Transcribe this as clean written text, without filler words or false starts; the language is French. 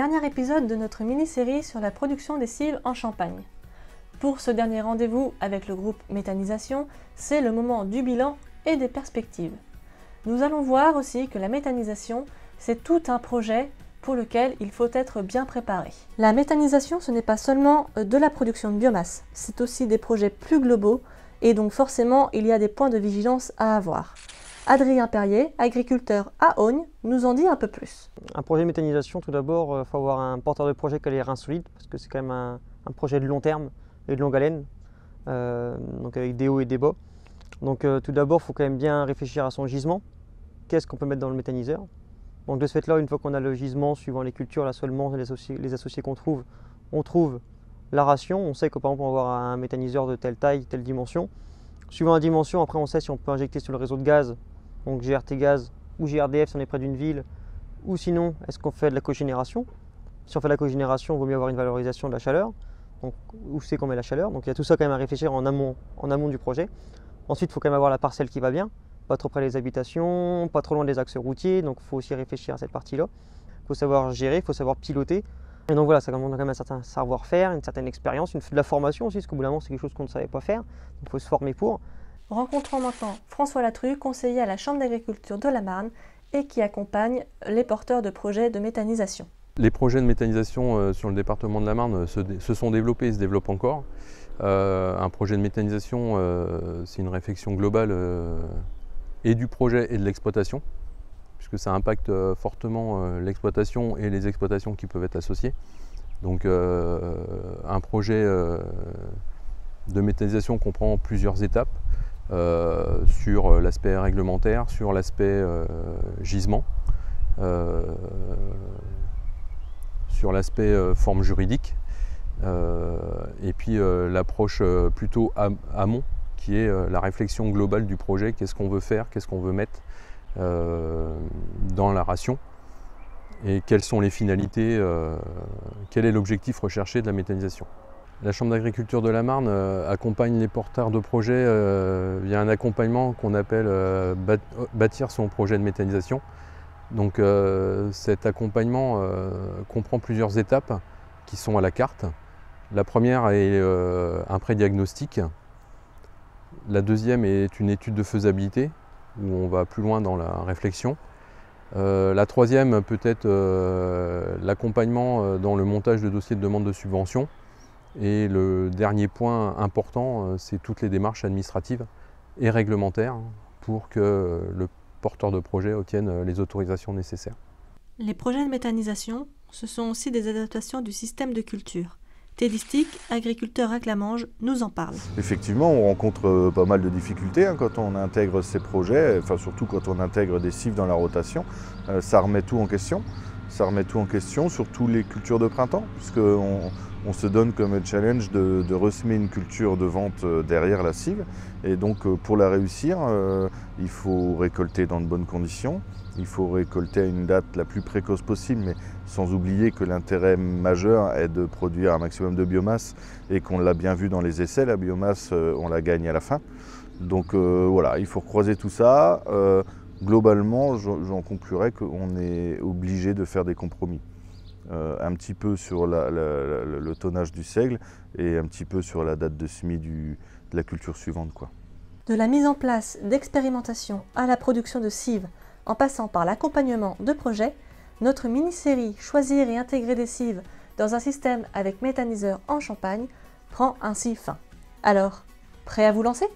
dernier épisode de notre mini-série sur la production des cives en Champagne. Pour ce dernier rendez-vous avec le groupe Méthanisation, c'est le moment du bilan et des perspectives. Nous allons voir aussi que la méthanisation, c'est tout un projet pour lequel il faut être bien préparé. La méthanisation, ce n'est pas seulement de la production de biomasse, c'est aussi des projets plus globaux et donc forcément il y a des points de vigilance à avoir. Adrien Perrier, agriculteur à Augne, nous en dit un peu plus. Un projet de méthanisation, tout d'abord, il faut avoir un porteur de projet qui a les reins solides, parce que c'est quand même un projet de long terme et de longue haleine, donc avec des hauts et des bas. Donc tout d'abord, il faut quand même bien réfléchir à son gisement. Qu'est-ce qu'on peut mettre dans le méthaniseur? Donc de ce fait-là, une fois qu'on a le gisement, suivant les cultures, l'assolement, les associés qu'on trouve, on trouve la ration. On sait que par exemple, on va avoir un méthaniseur de telle taille, telle dimension. Suivant la dimension, après on sait si on peut injecter sur le réseau de gaz, donc GRT Gaz ou GRDF si on est près d'une ville, ou sinon, est-ce qu'on fait de la cogénération? Si on fait de la cogénération, il vaut mieux avoir une valorisation de la chaleur. Donc, où c'est qu'on met la chaleur? Donc il y a tout ça quand même à réfléchir en amont du projet. Ensuite, il faut quand même avoir la parcelle qui va bien, pas trop près des habitations, pas trop loin des axes routiers, donc il faut aussi réfléchir à cette partie-là. Il faut savoir gérer, il faut savoir piloter. Et donc voilà, ça demande quand même un certain savoir-faire, une certaine expérience, de la formation aussi, parce qu'au bout d'un moment, c'est quelque chose qu'on ne savait pas faire, donc il faut se former pour. Rencontrons maintenant François Latru, conseiller à la Chambre d'agriculture de la Marne et qui accompagne les porteurs de projets de méthanisation. Les projets de méthanisation sur le département de la Marne se sont développés et se développent encore. Un projet de méthanisation, c'est une réflexion globale et du projet et de l'exploitation, puisque ça impacte fortement l'exploitation et les exploitations qui peuvent être associées. Donc un projet de méthanisation comprend plusieurs étapes sur l'aspect réglementaire, sur l'aspect gisement, sur l'aspect forme juridique, et puis l'approche plutôt amont, qui est la réflexion globale du projet, qu'est-ce qu'on veut faire, qu'est-ce qu'on veut mettre dans la ration, et quelles sont les finalités, quel est l'objectif recherché de la méthanisation. La Chambre d'agriculture de la Marne accompagne les porteurs de projets via un accompagnement qu'on appelle bâtir son projet de méthanisation. Donc cet accompagnement comprend plusieurs étapes qui sont à la carte. La première est un pré-diagnostic. La deuxième est une étude de faisabilité où on va plus loin dans la réflexion. La troisième peut être l'accompagnement dans le montage de dossiers de demande de subvention. Et le dernier point important, c'est toutes les démarches administratives et réglementaires pour que le porteur de projet obtienne les autorisations nécessaires. Les projets de méthanisation, ce sont aussi des adaptations du système de culture. Teddy Stick, agriculteur à Clamanges, nous en parle. Effectivement, on rencontre pas mal de difficultés quand on intègre ces projets, enfin surtout quand on intègre des cives dans la rotation. Ça remet tout en question. Ça remet tout en question, surtout les cultures de printemps, puisqu'on se donne comme challenge de ressemer une culture de vente derrière la cive. Et donc pour la réussir, il faut récolter dans de bonnes conditions, il faut récolter à une date la plus précoce possible, mais sans oublier que l'intérêt majeur est de produire un maximum de biomasse et qu'on l'a bien vu dans les essais, la biomasse, on la gagne à la fin. Donc voilà, il faut croiser tout ça. Globalement, j'en conclurais qu'on est obligé de faire des compromis. Un petit peu sur le tonnage du seigle et un petit peu sur la date de semis de la culture suivante, quoi. De la mise en place d'expérimentation à la production de cives, en passant par l'accompagnement de projets, notre mini-série Choisir et intégrer des cives dans un système avec méthaniseur en Champagne prend ainsi fin. Alors, prêt à vous lancer ?